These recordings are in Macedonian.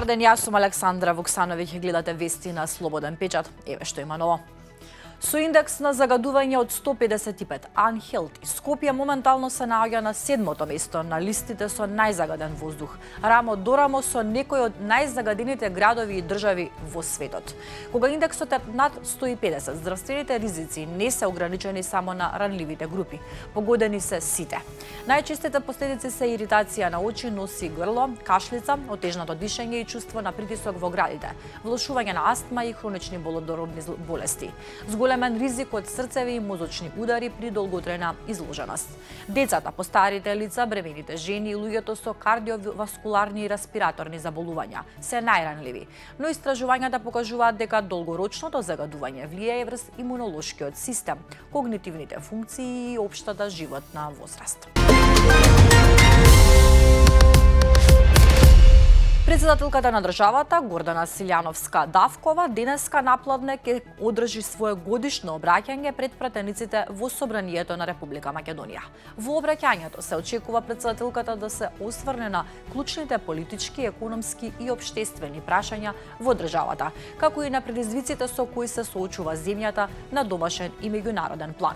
ден, јас сум Александра Вуксановиќ, гледате вести на Слободен печат. Еве што има ново. Со индекс на загадување од 155, Анхелт и Скопје моментално се наоѓа на 7-то место на листите со најзагаден воздух, рамо до рамо со некои од најзагадените градови и држави во светот. Кога индексот е над 150, здравствените ризици не се ограничени само на ранливите групи, погодени се сите. Најчестите последици се иритација на очи, нос и грло, кашлица, отежнато дишење и чувство на притисок во градите, влошување на астма и хронични болодоробни болести. Големен ризик од срцеви и мозочни удари при долготрајна изложеност. Децата, постарите лица, бремените жени и луѓето со кардиоваскуларни и респираторни заболувања се најранливи, но истражувањата покажуваат дека долгорочното загадување влијае врз имунолошкиот систем, когнитивните функции и општата животна возраст. Председателката на државата, Гордана Силјановска-Давкова, денеска напладне ќе одржи свое годишно обраќање пред пратениците во Собранието на Република Македонија. Во обраќањето се очекува председателката да се осврне на клучните политички, економски и општествени прашања во државата, како и на предизвиците со кои се соочува земјата на домашен и меѓународен план.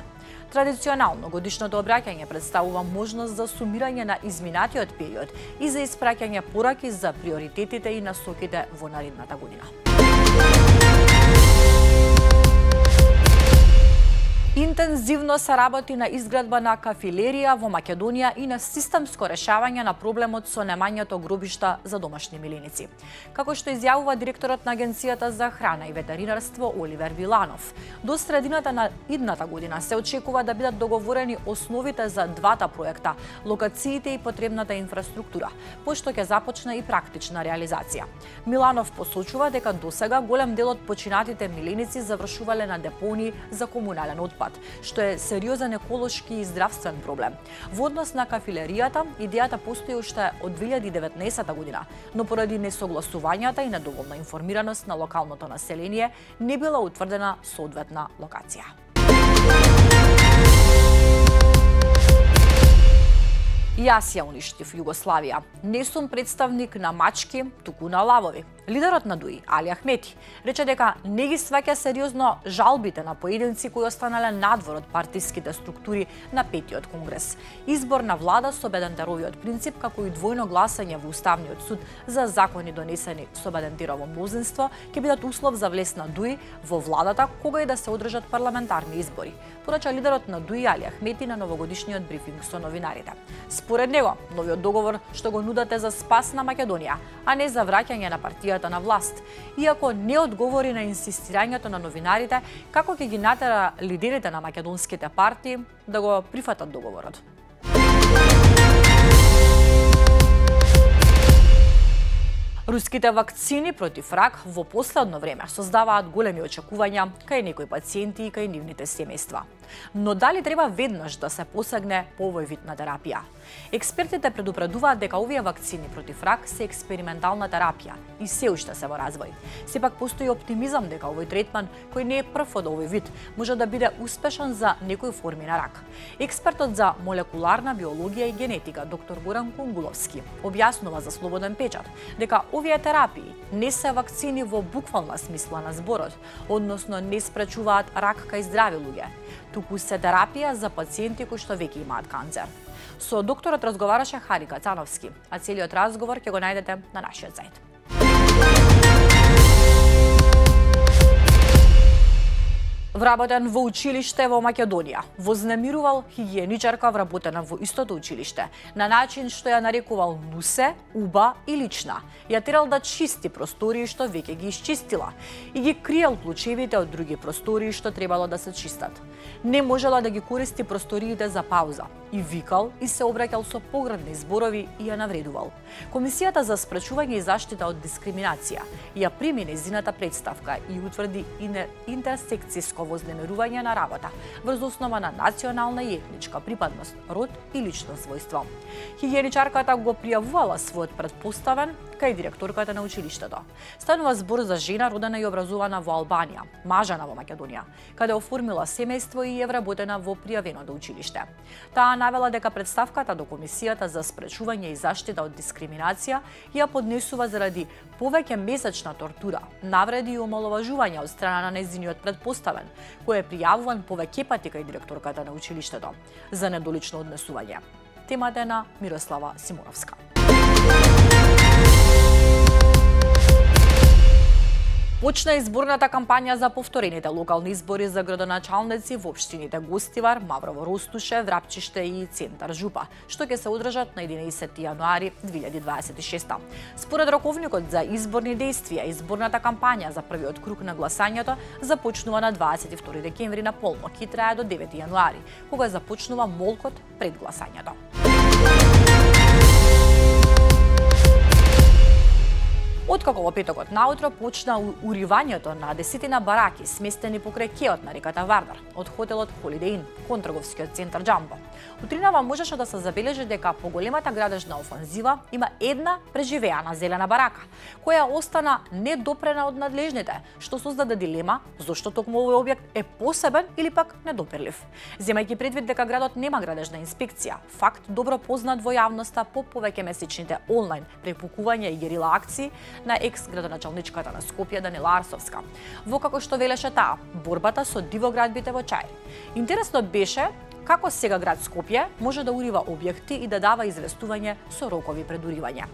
Традиционално годишното обраќање представува можност за сумирање на изминатиот период и за испраќање пораки за приоритетите и насоките во наредната година. Интензивно се работи на изградба на кафилерија во Македонија и на системско решавање на проблемот со немањето гробишта за домашни миленици. Како што изјавува директорот на Агенцијата за храна и ветеринарство Оливер Виланов, до средината на идната година се очекува да бидат договорени основите за двата проекта, локациите и потребната инфраструктура, пошто ќе започне и практична реализација. Миланов посочува дека досега голем дел од починатите миленици завршувале на депонии за комунален отпад, што е сериозен еколошки и здравствен проблем. Во однос на кафилеријата, идејата постои уште од 2019 година, но поради несогласувањата и недоволна информираност на локалното население не била утврдена соодветна локација. Јас ја уништив Југославија. Не сум представник на мачки, туку на лавови. Лидерот на ДУИ, Али Ахмети, рече дека не ги сваќа сериозно жалбите на поединци кои останале надвор од партиските структури на петиот конгрес. Избор на влада со Бедентеровиот принцип, како и двојно гласање во Уставниот суд за закони донесени со Бедентерово мнозинство, ќе бидат услов за влез на ДУИ во владата кога и да се одржат парламентарни избори, порача лидерот на ДУИ Али Ахмети на новогодишниот брифинг со новинарите. Според него, новиот договор што го нудате за спас на Македонија, а не за враќање на партијата на власт, иако не одговори на инсистирањето на новинарите како ќе ги натера лидерите на македонските партии да го прифатат договорот. Руските вакцини против рак во последно време создаваат големи очекувања кај некои пациенти и кај нивните семејства. Но дали треба веднаш да се посегне по овој вид на терапија? Експертите предупредуваат дека овие вакцини против рак се експериментална терапија и се уште се во развој. Сепак постои оптимизам дека овој третман, кој не е прв од овој вид, може да биде успешен за некои форми на рак. Експертот за молекуларна биологија и генетика доктор Горан Кунгуловски објаснува за Слободен печат дека овие терапии не се вакцини во буквална смисла на зборот, односно не спречуваат рак кај здрави луѓе, туку се терапија за пациенти кои што веќе имаат канцер. Со докторот разговараше Хари Кацановски, а целиот разговор ќе го најдете на нашиот сајт. Вработен во училиште во Македонија, вознемирувал хигиеничарка вработена во истото училиште, на начин што ја нарекувал нусе, уба и лична. Ја терал да чисти простории што веќе ги исчистила и ги криел клучевите од други простории што требало да се чистат. Не можела да ги користи просториите за пауза и викал и се обраќал со поградни зборови и ја навредувал. Комисијата за спречување и заштита од дискриминација ја прими нејзината претставка и утврди интерсекцијско вознемирување на работа врз основа на национална и етничка припадност, род и лично својство. Хигиеничарката го пријавувала својот претпоставен кај директорката на училиштето. Станува збор за жена родена и образувана во Албанија, мажана во Македонија, каде оформила семејство и е вработена во пријавеното училиште. Таа навела дека представката до Комисијата за спречување и заштита од дискриминација ја поднесува заради повеќе месечна тортура, навреди и омаловажување од страна на нејзиниот претпоставен, кој е пријавуван повеќе пати кај директорката на училиштето за недолично однесување. Темата е на Мирослава Симоновска. Почна изборната кампања за повторените локални избори за градоначалници во општините Гостивар, Маврово Ростуше, Врапчиште и Центар Жупа, што ќе се одржат на 11 јануари 2026. Според роковникот за изборни дејствија, изборната кампања за првиот круг на гласањето започнува на 22 декември на полнок и трае до 9 јануари, кога започнува молкот пред гласањето. Откако во петокот наутро почна уривањето на десетина бараки сместени покрај кеот на реката Вардар од хотелот Holiday Inn, кон трговскиот центар Джамбо. Утринава можеше да се забележи дека поголемата градежна офанзива има една преживеана зелена барака, која остана недопрена од надлежните, што создаде дилема зошто токму овој објект е посебен или пак недопирлив. Земајќи предвид дека градот нема градежна инспекција, факт добро познат во јавноста по повеќемесечните онлайн препукувања и герила акции на екс-градоначалничката на Скопје Данила Арсовска. Во како што велеше таа, борбата со дивоградбите во Чаир. Интересно беше како сега град Скопје може да урива објекти и да дава известување со рокови пред уривање.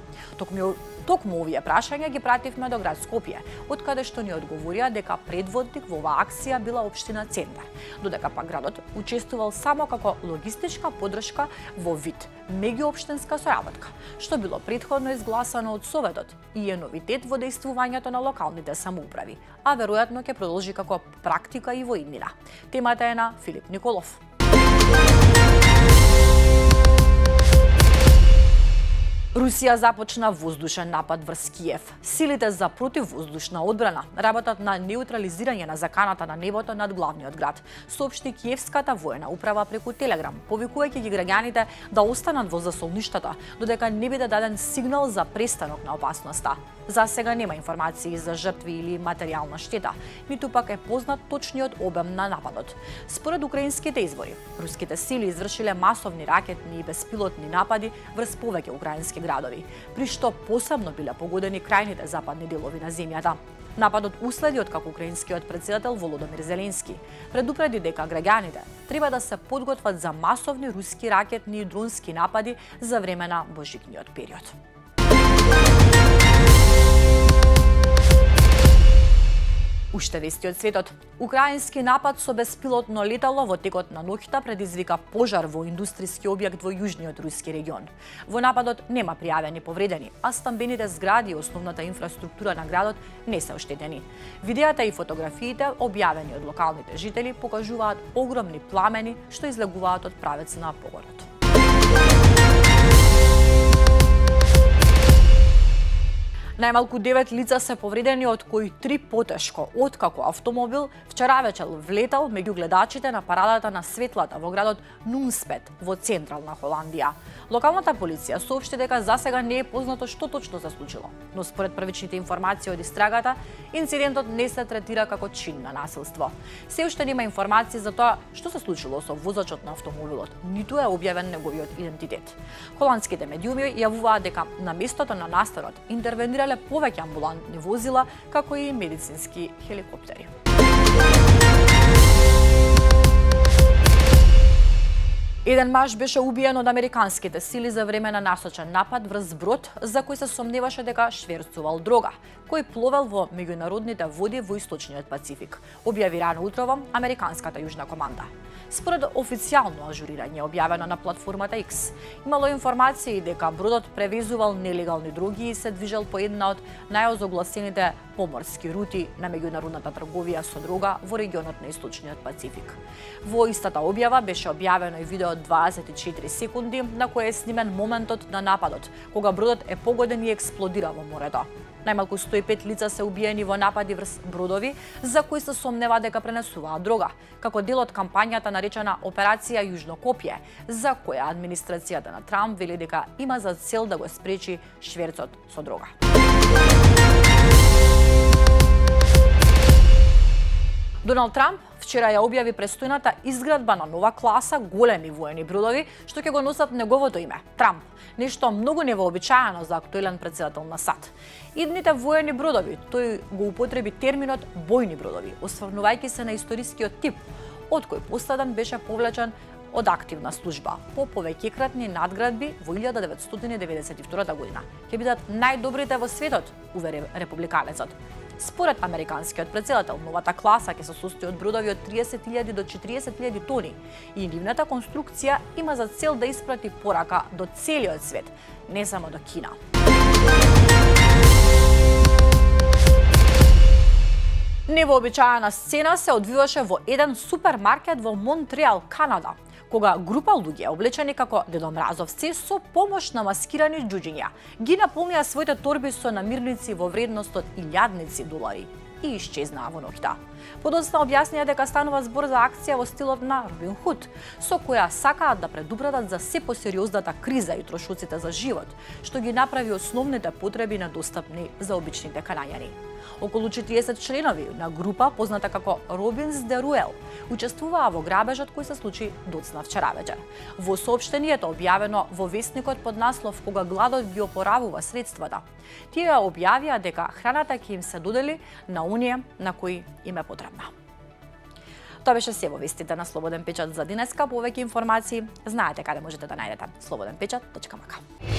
Токму овие прашања ги пративме до град Скопје, од каде што ни одговорија дека предводник во оваа акција била општина Центар, додека пак градот учествувал само како логистичка поддршка во вид меѓуопштинска соработка, што било претходно изгласано од Советот и е новитет во дејствувањето на локалните самоуправи, а веројатно ќе продолжи како практика и во иднина. Темата е на Филип Николов. Русија започна воздушен напад врз Киев. Силите за противвоздушна одбрана работат на неутрализирање на заканата на небото над главниот град, соопшти Киевската воена управа преку Телеграм, повикувајќи ги граѓаните да останат во засолништата, додека не биде даден сигнал за престанок на опасноста. За сега нема информации за жртви или материјална штета, ниту пак е познат точниот обем на нападот. Според украинските извори, руските сили извршиле масовни ракетни и беспилотни напади врз повеќе украински градови, при што посебно биле погодени крајните западни делови на земјата. Нападот уследи откако украинскиот претседател Володомир Зеленски предупреди дека граѓаните треба да се подготват за масовни руски ракетни и дронски напади за време на божикниот период. Уште вести од светот. Украински напад со беспилотно летало во текот на ноќта предизвика пожар во индустријски објект во јужниот руски регион. Во нападот нема пријавени повредени, а стамбените згради и основната инфраструктура на градот не се оштетени. Видеата и фотографиите, објавени од локалните жители, покажуваат огромни пламени што излегуваат од правец на погодот. Најмалку 9 лица се повредени, од кои 3 потешко, откако автомобил вчера вечер влетал меѓу гледачите на парадата на светлата во градот Нунспет во централна Холандија. Локалната полиција соопшти дека засега не е познато што точно се случило, но според првичните информации од истрагата, инцидентот не се третира како чин на насилство. Се уште нема информации за тоа што се случило со возачот на автомобилот, ниту е објавен неговиот идентитет. Холандските медиуми јавуваат дека на местото на настанот интервенирале повеќе амбулантни возила, како и медицински хеликоптери. Еден маж беше убиен од американските сили за време на насочен напад врз брод за кој се сомневаше дека шверцувал дрога, кој пловел во меѓународните води во Источниот Пацифик, објави рано утрово американската јужна команда. Според официјално ажурирање објавено на платформата X, имало информации дека бродот превезувал нелегални дроги и се движел по една од најозогласените поморски рути на меѓународната трговија со дрога во регионот на Источниот Пацифик. Во истата објава беше објавено и видео од 24 секунди на кое е снимен моментот на нападот, кога бродот е погоден и експлодира во морето. Најмалку 105 лица се убиени во напади врз бродови, за кои се сомнева дека пренесуваат дрога, како дел од кампањата наречена Операција Јужно Копје, за која администрацијата на Трамп вели дека има за цел да го спречи шверцот со дрога. Доналд Трамп вчера ја објави престојната изградба на нова класа големи воени бродови што ќе го носат неговото име – Трамп. Нешто многу невообичаено за актуелен претседател на САД. Идните воени бродови, тој го употреби терминот бојни бродови, осврнувајќи се на историскиот тип, од кој последен беше повлечен од активна служба по повеќекратни надградби во 1992 година. Ќе бидат најдобрите во светот, увери републиканецот. Според американскиот претседател, новата класа ќе се состои од бродови од 30.000 до 40.000 тони и нивната конструкција има за цел да испрати порака до целиот свет, не само до Кина. Невообичаена сцена се одвиваше во еден супермаркет во Монтреал, Канада, кога група луѓе облечени како дедомразовци со помош на маскирани џуџиња ги наполнија своите торби со намирници во вредност од илјадници долари и исчезнаа во ноќта. Подоцна објаснија дека станува збор за акција во стилот на Робин Худ, со која сакаат да предупредат за се посериозната криза и трошоците за живот, што ги направи основните потреби недостапни за обичните канаѓани. Околу 40 членови на група, позната како Робинс де Руел, учествуваа во грабежот кој се случи доцна вчера вечер. Во соопштението објавено во весникот под наслов "Кога гладот ги опоравува средствата", тие објавија дека храната ќе им се додели на оние на кои им е потребна. Тоа беше се во вестите на Слободен печат за денеска. Повеќе информации знаете каде можете да најдете. slobodенpečat.mk